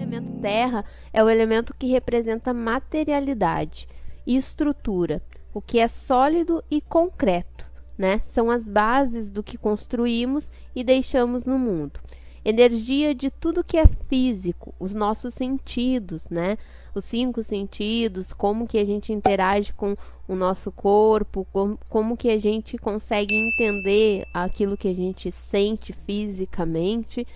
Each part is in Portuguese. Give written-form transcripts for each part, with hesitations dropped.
elemento terra é o elemento que representa materialidade e estrutura, o que é sólido e concreto, né? São as bases do que construímos e deixamos no mundo. Energia de tudo que é físico, os nossos sentidos, né? Os 5 sentidos, como que a gente interage com o nosso corpo, como que a gente consegue entender aquilo que a gente sente fisicamente,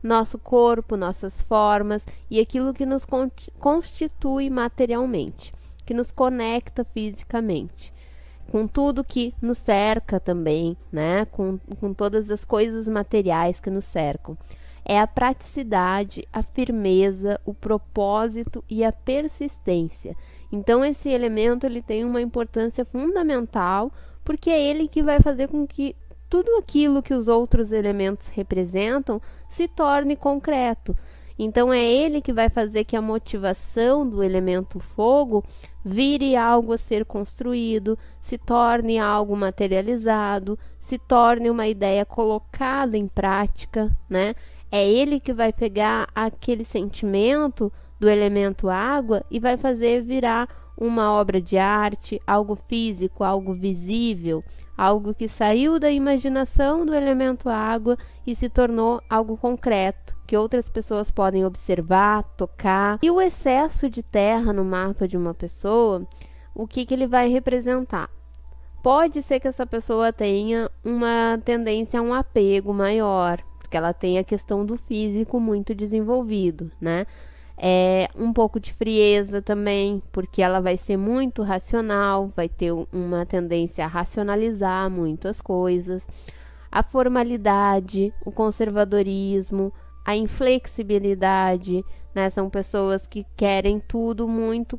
nosso corpo, nossas formas e aquilo que nos constitui materialmente, que nos conecta fisicamente, com tudo que nos cerca também, né? Com todas as coisas materiais que nos cercam. É a praticidade, a firmeza, o propósito e a persistência. Então esse elemento ele tem uma importância fundamental, porque é ele que vai fazer com que tudo aquilo que os outros elementos representam se torne concreto. Então é ele que vai fazer que a motivação do elemento fogo vire algo a ser construído, se torne algo materializado, se torne uma ideia colocada em prática, né? É ele que vai pegar aquele sentimento do elemento água e vai fazer virar uma obra de arte, algo físico, algo visível, algo que saiu da imaginação do elemento água e se tornou algo concreto, que outras pessoas podem observar, tocar. E o excesso de terra no mapa de uma pessoa, o que ele vai representar? Pode ser que essa pessoa tenha uma tendência a um apego maior, porque ela tem a questão do físico muito desenvolvido, né? Um pouco de frieza também, porque ela vai ser muito racional, vai ter uma tendência a racionalizar muitas coisas. A formalidade, o conservadorismo, a inflexibilidade, né? São pessoas que querem tudo muito,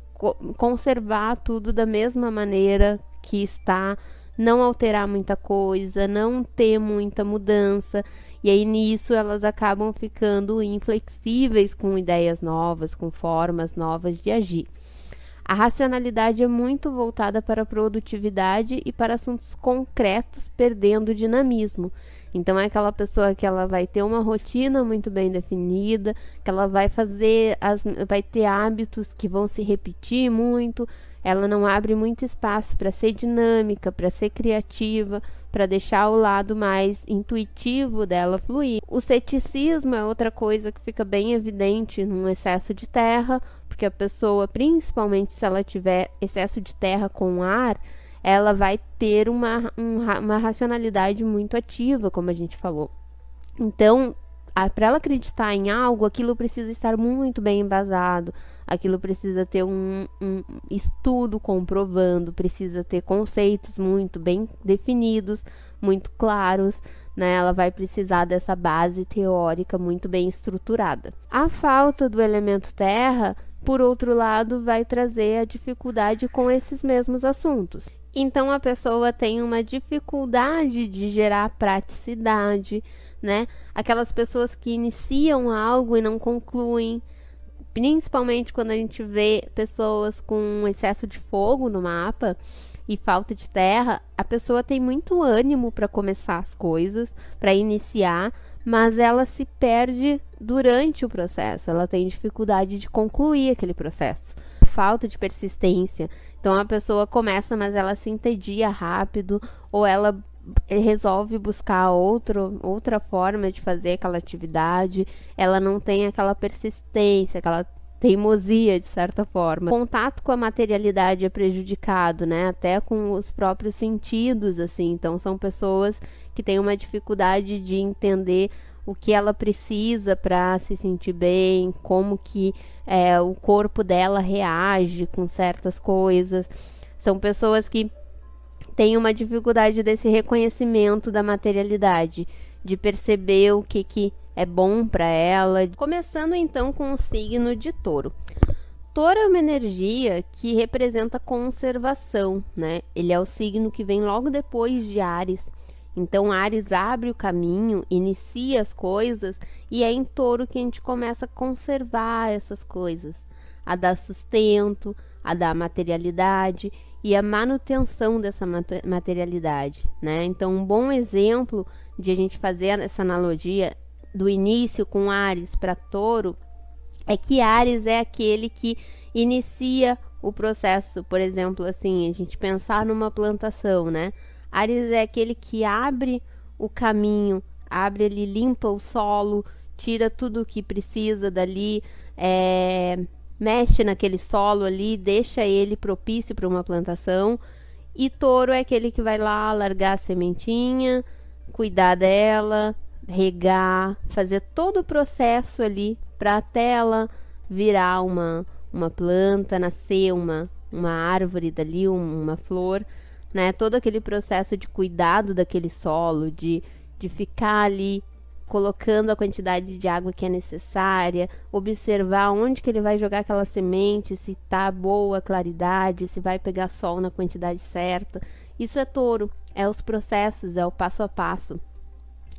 conservar tudo da mesma maneira que está, não alterar muita coisa, não ter muita mudança, e aí nisso elas acabam ficando inflexíveis com ideias novas, com formas novas de agir. A racionalidade é muito voltada para a produtividade e para assuntos concretos, perdendo o dinamismo. Então é aquela pessoa que ela vai ter uma rotina muito bem definida, que ela vai vai ter hábitos que vão se repetir muito, ela não abre muito espaço para ser dinâmica, para ser criativa, para deixar o lado mais intuitivo dela fluir. O ceticismo é outra coisa que fica bem evidente num excesso de terra, porque a pessoa, principalmente se ela tiver excesso de terra com ar, ela vai ter uma racionalidade muito ativa, como a gente falou. Então, para ela acreditar em algo, aquilo precisa estar muito bem embasado, aquilo precisa ter um estudo comprovando, precisa ter conceitos muito bem definidos, muito claros, né? Ela vai precisar dessa base teórica muito bem estruturada. A falta do elemento terra, por outro lado, vai trazer a dificuldade com esses mesmos assuntos. Então a pessoa tem uma dificuldade de gerar praticidade, né? Aquelas pessoas que iniciam algo e não concluem, principalmente quando a gente vê pessoas com excesso de fogo no mapa e falta de terra, a pessoa tem muito ânimo para começar as coisas, para iniciar, mas ela se perde durante o processo, ela tem dificuldade de concluir aquele processo. Falta de persistência. Então a pessoa começa, mas ela se entedia rápido, ou ela resolve buscar outra forma de fazer aquela atividade, ela não tem aquela persistência, aquela teimosia de certa forma. O contato com a materialidade é prejudicado, né? Até com os próprios sentidos, assim. Então são pessoas que têm uma dificuldade de entender o que ela precisa para se sentir bem, como que o corpo dela reage com certas coisas. São pessoas que têm uma dificuldade desse reconhecimento da materialidade, de perceber o que é bom para ela. Começando então com o signo de Touro. Touro é uma energia que representa conservação, né? Ele é o signo que vem logo depois de Áries. Então, Áries abre o caminho, inicia as coisas, e é em Touro que a gente começa a conservar essas coisas, a dar sustento, a dar materialidade e a manutenção dessa materialidade, né? Então, um bom exemplo de a gente fazer essa analogia do início com Áries para Touro é que Áries é aquele que inicia o processo. Por exemplo, assim, a gente pensar numa plantação, né? Áries é aquele que abre o caminho, abre, ele limpa o solo, tira tudo o que precisa dali, mexe naquele solo ali, deixa ele propício para uma plantação. E Touro é aquele que vai lá largar a sementinha, cuidar dela, regar, fazer todo o processo ali para até ela virar uma planta, nascer uma árvore dali, uma flor, né? Todo aquele processo de cuidado daquele solo, de ficar ali colocando a quantidade de água que é necessária, observar onde que ele vai jogar aquela semente, se tá boa a claridade, se vai pegar sol na quantidade certa. Isso é Touro, é os processos, é o passo a passo.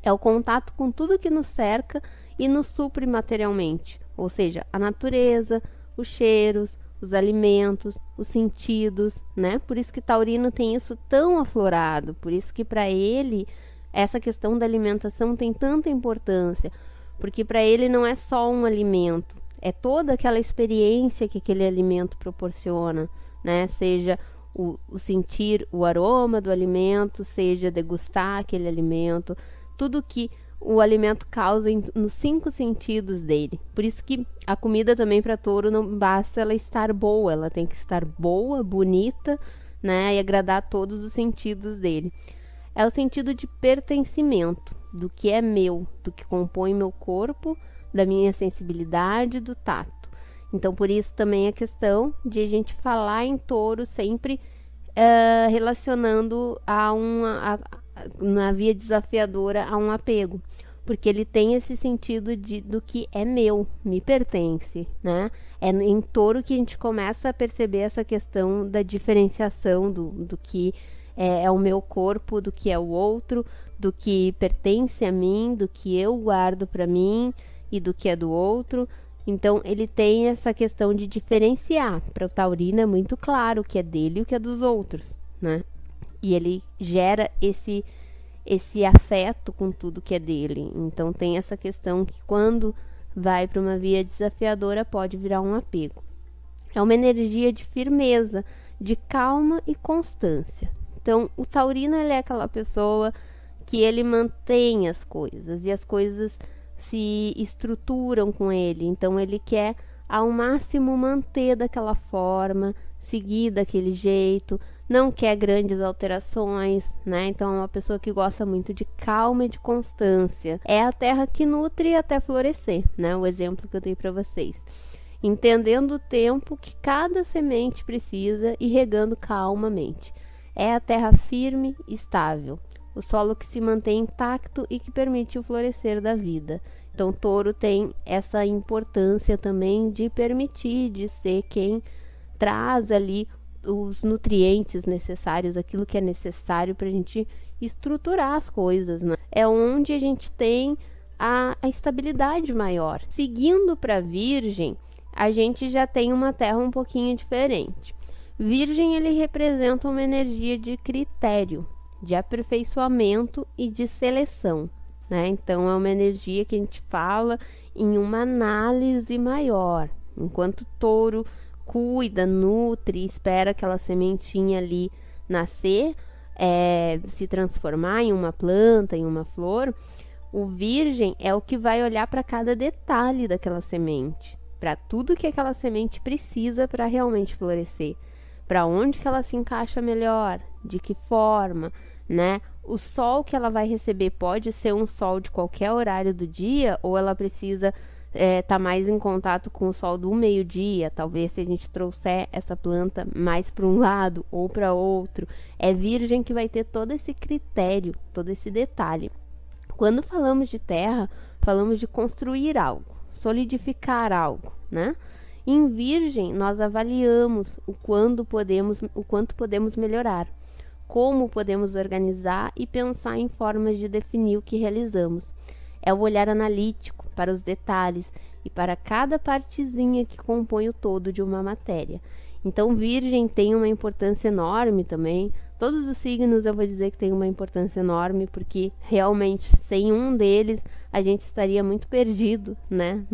É o contato com tudo que nos cerca e nos supre materialmente, ou seja, a natureza, os cheiros, os alimentos, os sentidos, né? Por isso que Taurino tem isso tão aflorado, por isso que para ele essa questão da alimentação tem tanta importância, porque para ele não é só um alimento, é toda aquela experiência que aquele alimento proporciona, né? Seja o sentir o aroma do alimento, seja degustar aquele alimento, tudo que o alimento causa nos 5 sentidos dele. Por isso que a comida também para Touro não basta ela estar boa, ela tem que estar boa, bonita, né? E agradar a todos os sentidos dele. É o sentido de pertencimento, do que é meu, do que compõe meu corpo, da minha sensibilidade, do tato. Então, por isso também a questão de a gente falar em Touro sempre relacionando na via desafiadora a um apego, porque ele tem esse sentido do que é meu, me pertence, né? É em Touro que a gente começa a perceber essa questão da diferenciação do que é o meu corpo, do que é o outro, do que pertence a mim, do que eu guardo para mim e do que é do outro. Então ele tem essa questão de diferenciar. Para o taurino é muito claro o que é dele e o que é dos outros, né? E ele gera esse afeto com tudo que é dele. Então tem essa questão que quando vai para uma via desafiadora pode virar um apego. É uma energia de firmeza, de calma e constância. Então, o taurino ele é aquela pessoa que ele mantém as coisas e as coisas se estruturam com ele. Então, ele quer ao máximo manter daquela forma, seguir daquele jeito, não quer grandes alterações, né? Então, é uma pessoa que gosta muito de calma e de constância. É a terra que nutre até florescer, né? O exemplo que eu dei para vocês. Entendendo o tempo que cada semente precisa e regando calmamente. É a terra firme e estável, o solo que se mantém intacto e que permite o florescer da vida. Então, Touro tem essa importância também de permitir, de ser quem traz ali os nutrientes necessários, aquilo que é necessário para a gente estruturar as coisas, né? É onde a gente tem a estabilidade maior. Seguindo para Virgem, a gente já tem uma terra um pouquinho diferente. Virgem, ele representa uma energia de critério, de aperfeiçoamento e de seleção, né? Então, é uma energia que a gente fala em uma análise maior. Enquanto Touro cuida, nutre, espera aquela sementinha ali nascer, se transformar em uma planta, em uma flor, o Virgem é o que vai olhar para cada detalhe daquela semente, para tudo que aquela semente precisa para realmente florescer. Para onde que ela se encaixa melhor, de que forma, né? O sol que ela vai receber pode ser um sol de qualquer horário do dia, ou ela precisa estar mais em contato com o sol do meio-dia. Talvez se a gente trouxer essa planta mais para um lado ou para outro. É Virgem que vai ter todo esse critério, todo esse detalhe. Quando falamos de terra, falamos de construir algo, solidificar algo, né? Em Virgem, nós avaliamos o quanto podemos melhorar, como podemos organizar e pensar em formas de definir o que realizamos. É o olhar analítico para os detalhes e para cada partezinha que compõe o todo de uma matéria. Então, Virgem tem uma importância enorme também Todos os signos eu vou dizer que tem uma importância enorme, porque realmente sem um deles a gente estaria muito perdido, né,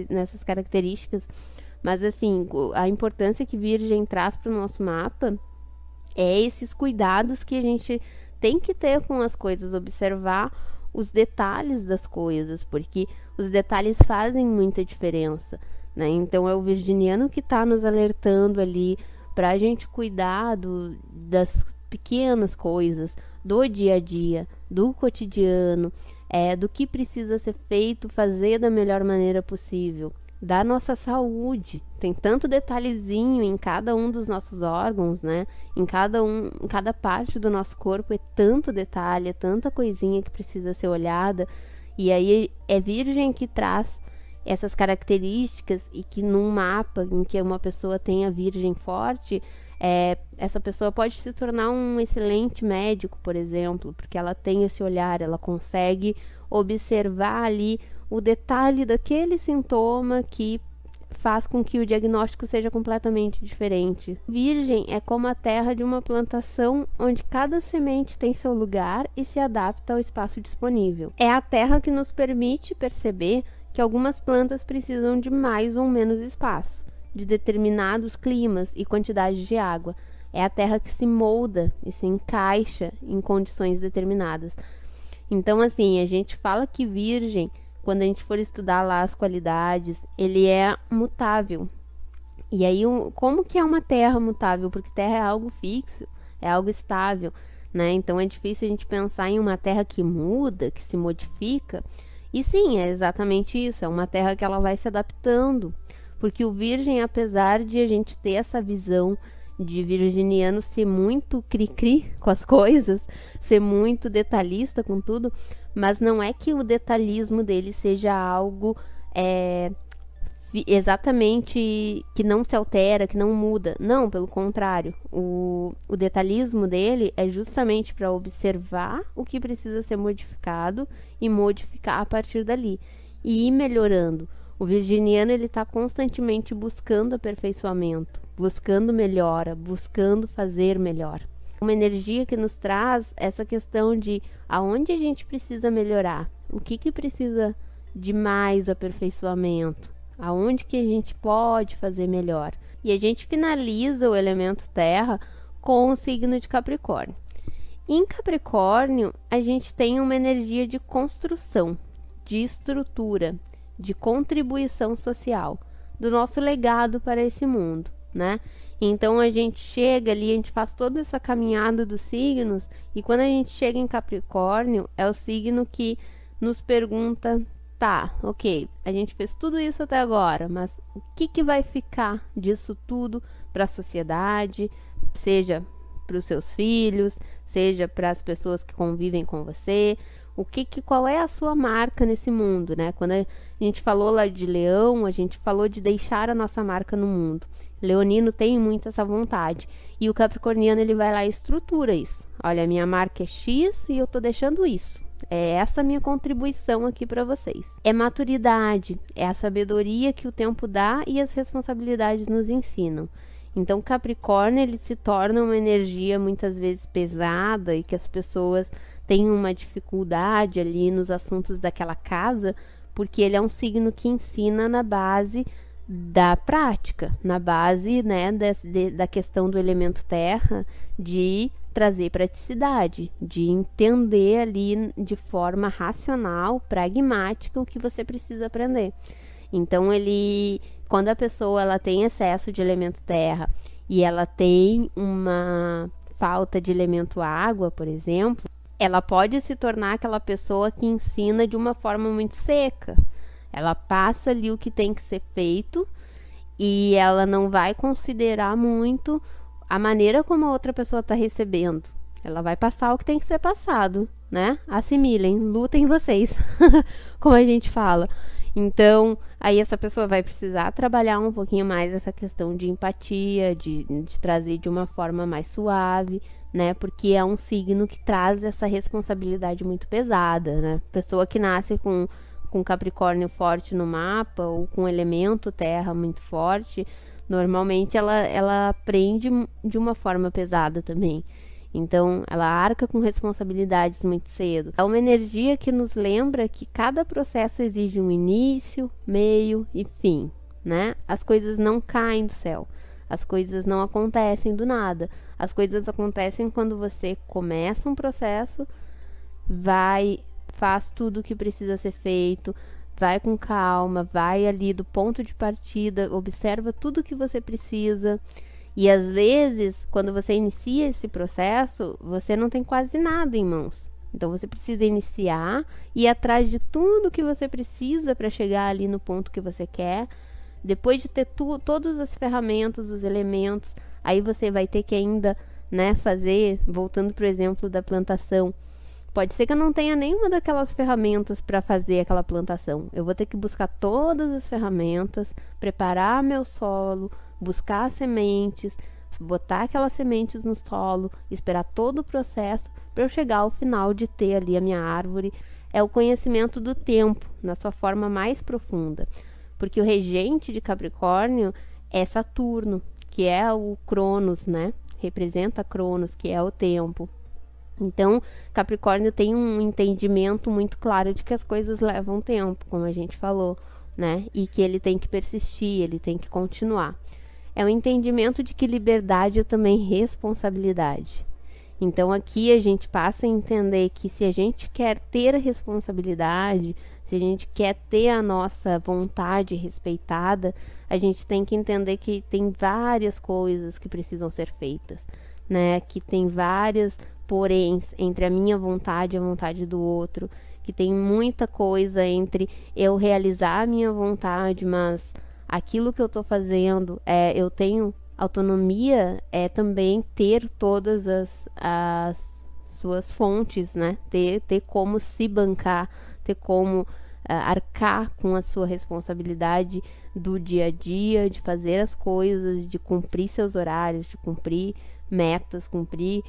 nessas características. Mas assim, a importância que Virgem traz para o nosso mapa é esses cuidados que a gente tem que ter com as coisas, observar os detalhes das coisas, porque os detalhes fazem muita diferença, né? Então é o virginiano que está nos alertando ali para a gente cuidar das pequenas coisas, do dia a dia, do cotidiano, do que precisa ser feito, fazer da melhor maneira possível, da nossa saúde. Tem tanto detalhezinho em cada um dos nossos órgãos, né? Em cada parte do nosso corpo é tanto detalhe, é tanta coisinha que precisa ser olhada. E aí é Virgem que traz essas características, e que num mapa em que uma pessoa tenha Virgem forte, essa pessoa pode se tornar um excelente médico, por exemplo, porque ela tem esse olhar, ela consegue observar ali o detalhe daquele sintoma que faz com que o diagnóstico seja completamente diferente. Virgem é como a terra de uma plantação onde cada semente tem seu lugar e se adapta ao espaço disponível. É a terra que nos permite perceber que algumas plantas precisam de mais ou menos espaço, de determinados climas e quantidades de água. É a terra que se molda e se encaixa em condições determinadas. Então, assim, a gente fala que Virgem, quando a gente for estudar lá as qualidades, ele é mutável. E aí, como que é uma terra mutável? Porque terra é algo fixo, é algo estável, né? Então, é difícil a gente pensar em uma terra que muda, que se modifica. E sim, é exatamente isso, é uma terra que ela vai se adaptando. Porque o Virgem, apesar de a gente ter essa visão de virginiano ser muito cri-cri com as coisas, ser muito detalhista com tudo, mas não é que o detalhismo dele seja algo exatamente que não se altera, que não muda. Não, pelo contrário. O detalhismo dele é justamente para observar o que precisa ser modificado e modificar a partir dali. E ir melhorando. O virginiano, ele está constantemente buscando aperfeiçoamento, buscando melhora, buscando fazer melhor. Uma energia que nos traz essa questão de aonde a gente precisa melhorar, o que precisa de mais aperfeiçoamento, aonde que a gente pode fazer melhor. E a gente finaliza o elemento terra com o signo de Capricórnio. Em Capricórnio, a gente tem uma energia de construção, de estrutura, de contribuição social, do nosso legado para esse mundo, né? Então a gente chega ali, a gente faz toda essa caminhada dos signos, e quando a gente chega em Capricórnio, é o signo que nos pergunta, tá, ok, a gente fez tudo isso até agora, mas o que vai ficar disso tudo para a sociedade, seja para os seus filhos, seja para as pessoas que convivem com você, qual é a sua marca nesse mundo, né? Quando a gente falou lá de Leão, a gente falou de deixar a nossa marca no mundo. Leonino tem muito essa vontade. E o Capricorniano, ele vai lá e estrutura isso. Olha, a minha marca é X e eu tô deixando isso. É essa a minha contribuição aqui para vocês. É maturidade, é a sabedoria que o tempo dá e as responsabilidades nos ensinam. Então, Capricórnio, ele se torna uma energia muitas vezes pesada e que as pessoas têm uma dificuldade ali nos assuntos daquela casa, porque ele é um signo que ensina na base da prática, na base, né, da questão do elemento terra, de trazer praticidade, de entender ali de forma racional, pragmática, o que você precisa aprender. Então, quando a pessoa ela tem excesso de elemento terra e ela tem uma falta de elemento água, por exemplo, ela pode se tornar aquela pessoa que ensina de uma forma muito seca. Ela passa ali o que tem que ser feito e ela não vai considerar muito a maneira como a outra pessoa está recebendo. Ela vai passar o que tem que ser passado, né? Assimilem, lutem vocês, como a gente fala. Então, aí essa pessoa vai precisar trabalhar um pouquinho mais essa questão de empatia, de trazer de uma forma mais suave, né? Porque é um signo que traz essa responsabilidade muito pesada, né? Pessoa que nasce com Capricórnio forte no mapa ou com elemento terra muito forte, normalmente ela aprende de uma forma pesada também. Então, ela arca com responsabilidades muito cedo. É uma energia que nos lembra que cada processo exige um início, meio e fim, né? As coisas não caem do céu. As coisas não acontecem do nada. As coisas acontecem quando você começa um processo, faz tudo o que precisa ser feito, vai com calma, vai ali do ponto de partida, observa tudo o que você precisa. E às vezes, quando você inicia esse processo, você não tem quase nada em mãos. Então você precisa iniciar e ir atrás de tudo que você precisa para chegar ali no ponto que você quer. Depois de ter todas as ferramentas, os elementos, aí você vai ter que ainda, né, fazer, voltando para o exemplo da plantação. Pode ser que eu não tenha nenhuma daquelas ferramentas para fazer aquela plantação. Eu vou ter que buscar todas as ferramentas, preparar meu solo, buscar as sementes, botar aquelas sementes no solo, esperar todo o processo para eu chegar ao final de ter ali a minha árvore. É o conhecimento do tempo, na sua forma mais profunda. Porque o regente de Capricórnio é Saturno, que é o Cronos, né? Representa Cronos, que é o tempo. Então, Capricórnio tem um entendimento muito claro de que as coisas levam tempo, como a gente falou, né? E que ele tem que persistir, ele tem que continuar. É o entendimento de que liberdade é também responsabilidade. Então, aqui a gente passa a entender que se a gente quer ter responsabilidade, se a gente quer ter a nossa vontade respeitada, a gente tem que entender que tem várias coisas que precisam ser feitas, né? Que tem várias poréns entre a minha vontade e a vontade do outro, que tem muita coisa entre eu realizar a minha vontade, mas aquilo que eu estou fazendo, eu tenho autonomia, é também ter todas as suas fontes, né? Ter como se bancar, ter como arcar com a sua responsabilidade do dia a dia, de fazer as coisas, de cumprir seus horários, de cumprir metas, cumprir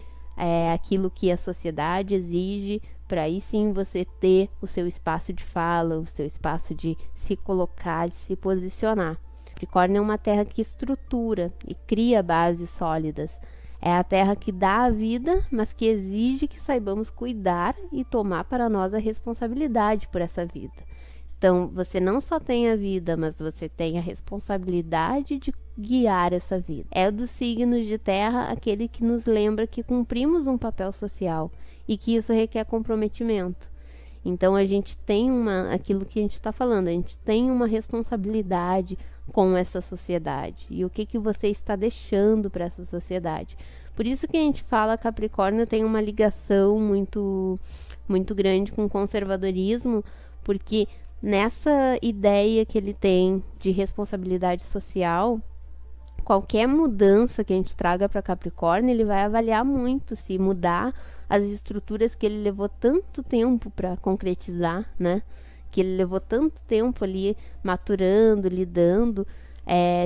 aquilo que a sociedade exige, para aí sim você ter o seu espaço de fala, o seu espaço de se colocar, de se posicionar. Capricórnio é uma terra que estrutura e cria bases sólidas. É a terra que dá a vida, mas que exige que saibamos cuidar e tomar para nós a responsabilidade por essa vida. Então, você não só tem a vida, mas você tem a responsabilidade de guiar essa vida. É dos signos de terra aquele que nos lembra que cumprimos um papel social e que isso requer comprometimento. Então, a gente tem aquilo que a gente está falando, a gente tem uma responsabilidade com essa sociedade. E o que você está deixando para essa sociedade? Por isso que a gente fala Capricórnio tem uma ligação muito, muito grande com o conservadorismo, porque nessa ideia que ele tem de responsabilidade social, qualquer mudança que a gente traga para Capricórnio, ele vai avaliar muito se mudar as estruturas que ele levou tanto tempo para concretizar, né? Que ele levou tanto tempo ali maturando, lidando,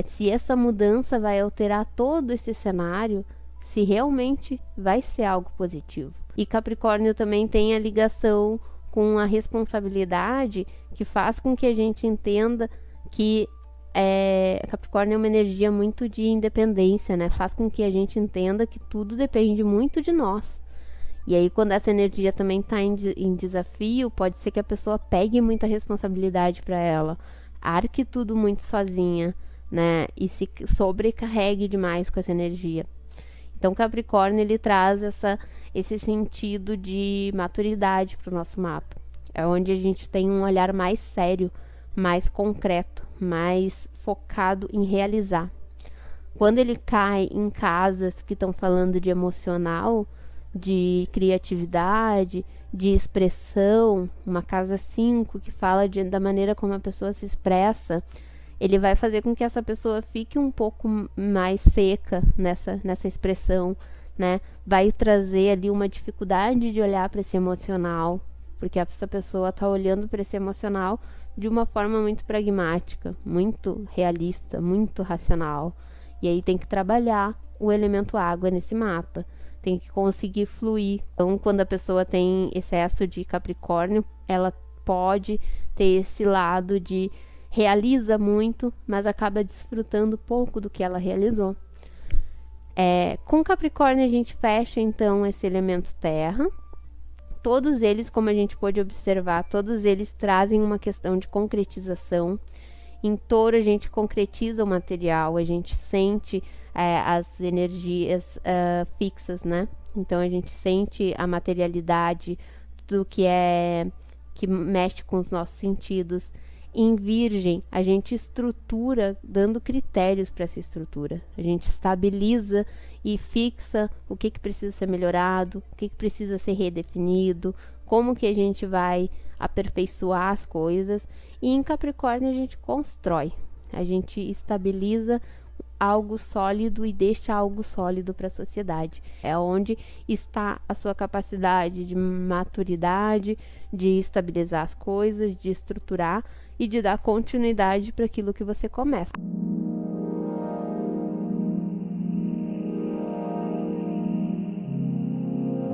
se essa mudança vai alterar todo esse cenário, se realmente vai ser algo positivo. E Capricórnio também tem a ligação com a responsabilidade que faz com que a gente entenda que Capricórnio é uma energia muito de independência, né? Faz com que a gente entenda que tudo depende muito de nós. E aí, quando essa energia também está em desafio, pode ser que a pessoa pegue muita responsabilidade para ela, arque tudo muito sozinha, né? E se sobrecarregue demais com essa energia. Então, Capricórnio, ele traz esse sentido de maturidade para o nosso mapa. É onde a gente tem um olhar mais sério, mais concreto, mais focado em realizar. Quando ele cai em casas que estão falando de emocional, de criatividade, de expressão, uma casa 5 que fala da maneira como a pessoa se expressa, ele vai fazer com que essa pessoa fique um pouco mais seca nessa expressão, né? Vai trazer ali uma dificuldade de olhar para esse emocional, porque essa pessoa está olhando para esse emocional de uma forma muito pragmática, muito realista, muito racional. E aí tem que trabalhar o elemento água nesse mapa. Tem que conseguir fluir. Então, quando a pessoa tem excesso de Capricórnio, ela pode ter esse lado de realiza muito, mas acaba desfrutando pouco do que ela realizou. Com Capricórnio a gente fecha então esse elemento terra. Todos eles, como a gente pôde observar, todos eles trazem uma questão de concretização. Em Touro a gente concretiza o material, a gente sente as energias fixas, né? Então a gente sente a materialidade do que mexe com os nossos sentidos. Em Virgem, a gente estrutura dando critérios para essa estrutura. A gente estabiliza e fixa o que precisa ser melhorado, o que precisa ser redefinido, como que a gente vai aperfeiçoar as coisas. E em Capricórnio a gente constrói, a gente estabiliza algo sólido e deixa algo sólido para a sociedade. É onde está a sua capacidade de maturidade, de estabilizar as coisas, de estruturar e de dar continuidade para aquilo que você começa.